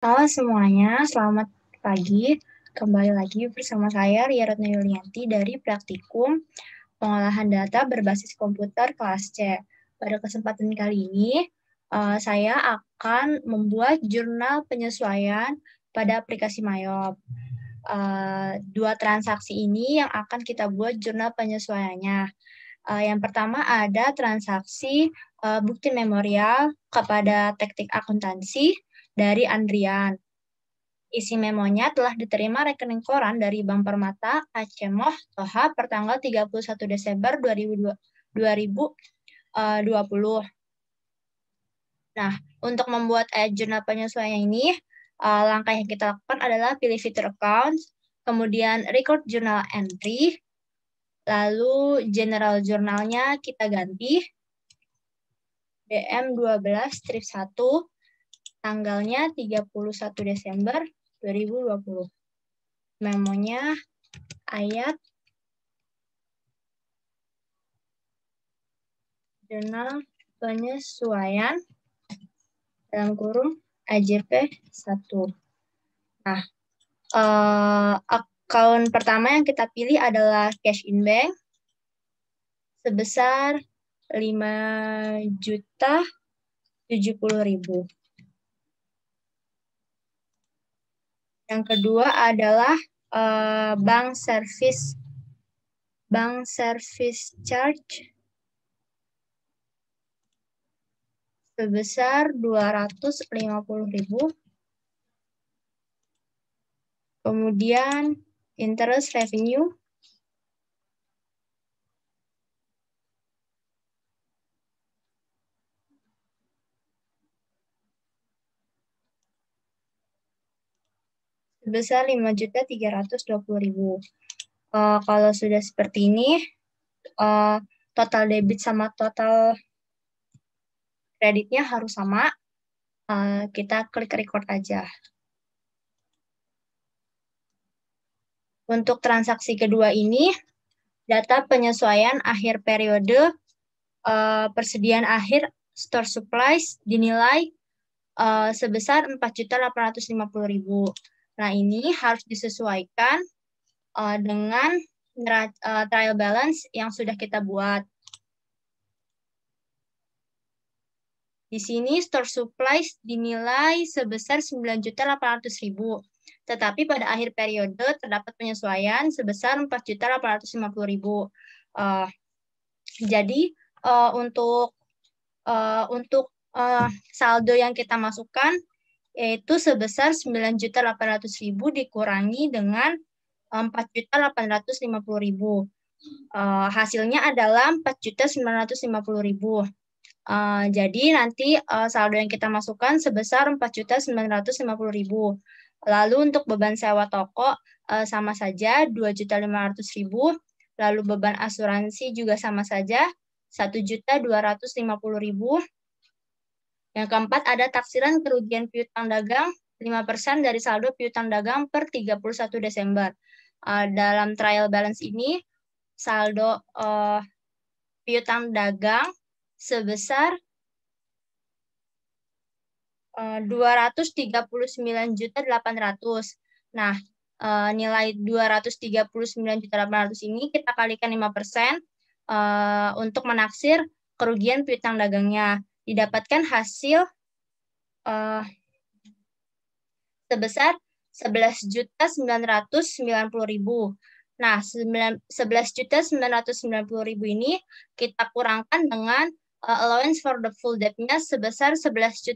Halo semuanya, selamat pagi. Kembali lagi bersama saya Ria Retno Yulianti dari Praktikum Pengolahan Data Berbasis Komputer kelas C. Pada kesempatan kali ini, saya akan membuat jurnal penyesuaian pada aplikasi Mayop. Dua transaksi ini yang akan kita buat jurnal penyesuaiannya. Yang pertama ada transaksi bukti memorial kepada teknik akuntansi dari Andrian. Isi memonya telah diterima rekening koran dari Bank Permata Acemoh Toha pertanggal 31 Desember 2020. Nah, untuk membuat jurnal penyesuaian ini, langkah yang kita lakukan adalah pilih fitur account, kemudian record journal entry, lalu general jurnalnya kita ganti DM12-1, tanggalnya 31 Desember 2020. Memonya ayat jurnal penyesuaian dalam kurung AJP 1. Nah, akun pertama yang kita pilih adalah cash in bank sebesar 5.070.000. Yang kedua adalah bank service charge sebesar 250.000. Kemudian interest revenue sebesar 5.320.000. Kalau sudah seperti ini, total debit sama total kreditnya harus sama. Kita klik record aja. Untuk transaksi kedua ini, data penyesuaian akhir periode persediaan akhir store supplies dinilai sebesar 4.850.000. Nah, ini harus disesuaikan dengan trial balance yang sudah kita buat. Di sini store supplies dinilai sebesar 9.800.000. Tetapi pada akhir periode terdapat penyesuaian sebesar 4.850.000. Jadi untuk saldo yang kita masukkan yaitu sebesar 9.800.000 dikurangi dengan 4.850.000. Hasilnya adalah 4.950.000. Jadi nanti saldo yang kita masukkan sebesar 4.950.000. Lalu untuk beban sewa toko sama saja 2.500.000. Lalu beban asuransi juga sama saja 1.250.000. Yang keempat ada taksiran kerugian piutang dagang 5% dari saldo piutang dagang per 31 Desember. Dalam trial balance ini saldo piutang dagang sebesar 239.800. Nah, nilai 239.800 ini kita kalikan 5% untuk menaksir kerugian piutang dagangnya. Didapatkan hasil sebesar 11.990.000. Nah, 11.990.000 ini kita kurangkan dengan allowance for the full debt-nya sebesar 11.800.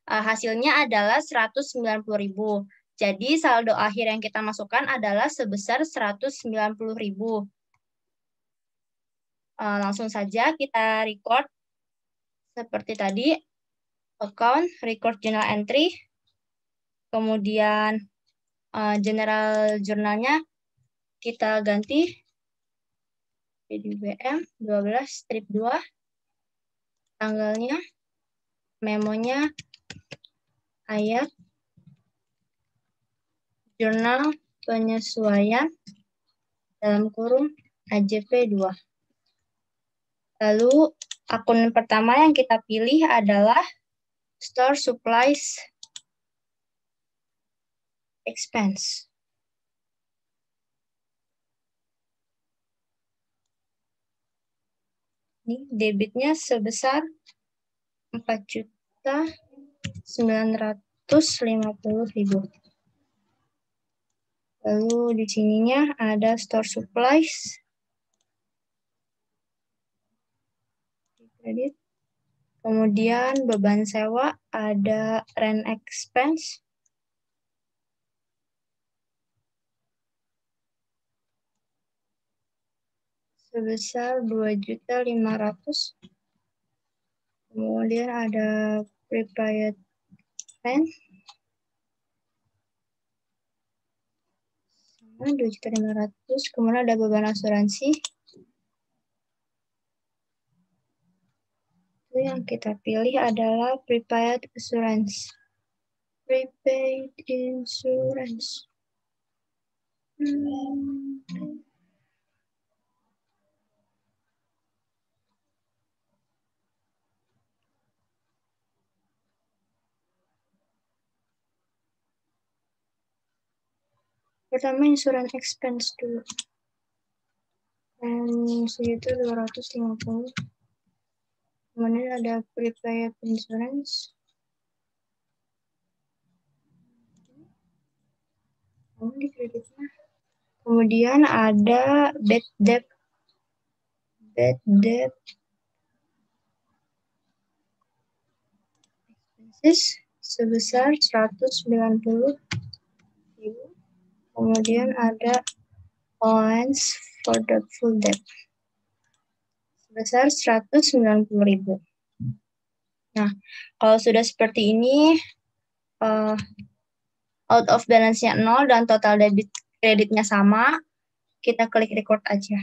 Hasilnya adalah 190.000. Jadi saldo akhir yang kita masukkan adalah sebesar 190.000. Langsung saja kita record seperti tadi, account, record journal entry, kemudian general jurnalnya kita ganti jadi BM 12-2, tanggalnya, memonya, ayat, jurnal penyesuaian dalam kurung AJP 2. Lalu akun pertama yang kita pilih adalah store supplies expense. Ini debitnya sebesar 4.950.000. Lalu di sininya ada store supplies. Kredit. Kemudian beban sewa ada rent expense. Sebesar 2.500.000. Kemudian ada prepaid rent 2.500.000. Kemudian ada beban asuransi. Itu yang kita pilih adalah prepaid insurance. Prepaid insurance. Pertama insurance expense dulu. Segitu 250. Kemudian ada prepaid insurance. Di kreditnya. Kemudian ada bad debt. Bad debt expenses sebesar 190.000. Kemudian ada allowance for doubtful debt sebesar 190.000. Nah, kalau sudah seperti ini, out of balance-nya 0 dan total debit kreditnya sama, kita klik record aja.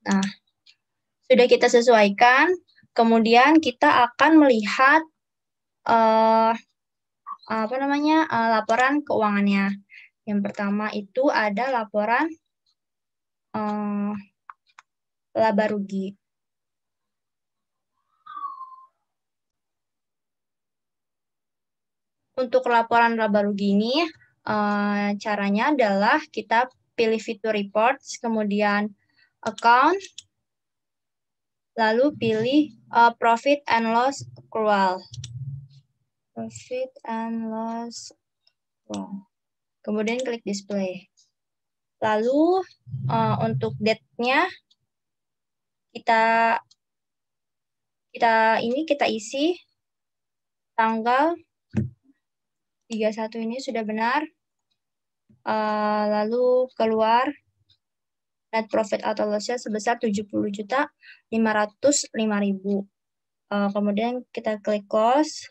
Nah, sudah kita sesuaikan, kemudian kita akan melihat laporan keuangannya. Yang pertama itu ada laporan laba rugi. Untuk laporan laba rugi ini, caranya adalah kita pilih fitur reports, kemudian account, lalu pilih profit and loss accrual. Profit and loss accrual. Kemudian klik display. Lalu untuk date-nya kita isi tanggal 31 ini sudah benar. Lalu keluar net profit atau loss-nya sebesar 70.505.000. Kemudian kita klik close.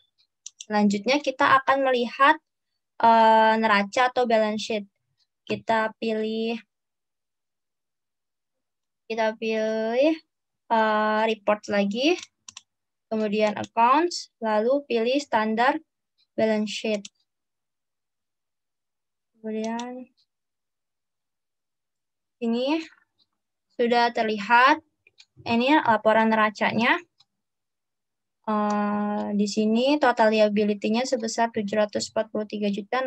Selanjutnya kita akan melihat neraca atau balance sheet. Kita pilih report lagi, kemudian accounts, lalu pilih standar balance sheet. Kemudian ini sudah terlihat, ini laporan neracanya. Di sini total liability-nya sebesar 743.625.000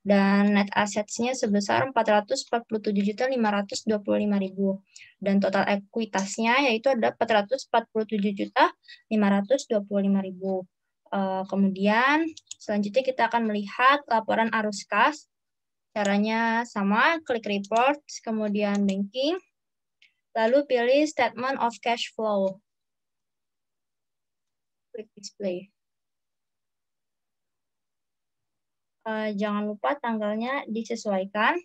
dan net assets-nya sebesar 447.525.000 dan total ekuitasnya yaitu ada 447.525.000. Kemudian selanjutnya kita akan melihat laporan arus kas. Caranya sama, klik reports, kemudian banking, lalu pilih statement of cash flow. Klik display. Jangan lupa tanggalnya disesuaikan.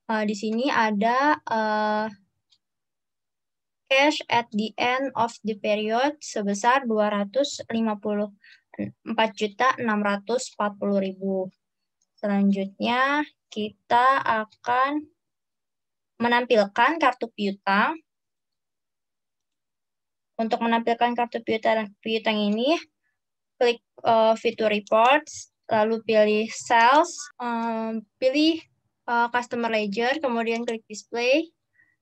Di sini ada cash at the end of the period sebesar 254.640.000. Selanjutnya kita akan menampilkan kartu piutang. Untuk menampilkan kartu piutang ini, klik fitur reports, lalu pilih sales, pilih customer ledger, kemudian klik display.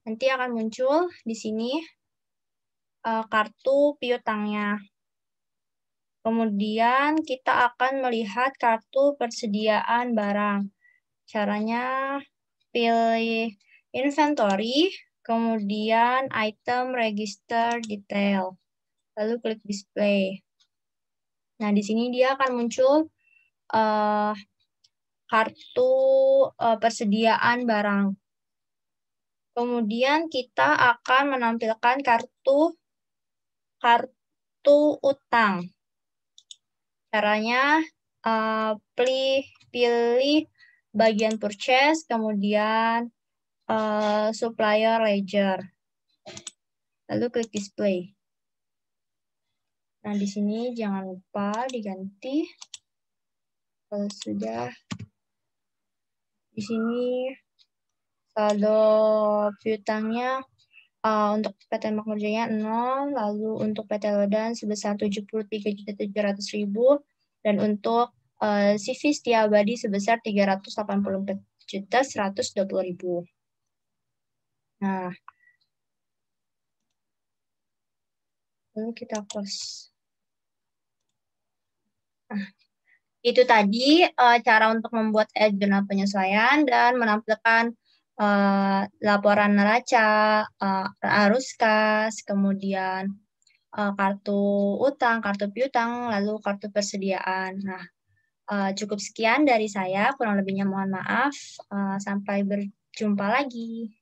Nanti akan muncul di sini kartu piutangnya. Kemudian kita akan melihat kartu persediaan barang. Caranya pilih inventory, kemudian item, register, detail. Lalu klik display. Nah, di sini dia akan muncul kartu persediaan barang. Kemudian kita akan menampilkan kartu utang. Caranya pilih bagian purchase, kemudian supplier ledger. Lalu klik display. Nah, di sini jangan lupa diganti. Kalau sudah, di sini saldo piutangnya untuk PT Makmur Jaya 0, lalu untuk PT Lodan sebesar 73.700.000, dan untuk CV Setia Abadi sebesar 384.120.000. Nah, lalu kita close. Nah, itu tadi cara untuk membuat jurnal penyesuaian dan menampilkan laporan neraca, arus kas, kemudian kartu utang, kartu piutang, lalu kartu persediaan. Nah, cukup sekian dari saya, kurang lebihnya mohon maaf. Sampai berjumpa lagi.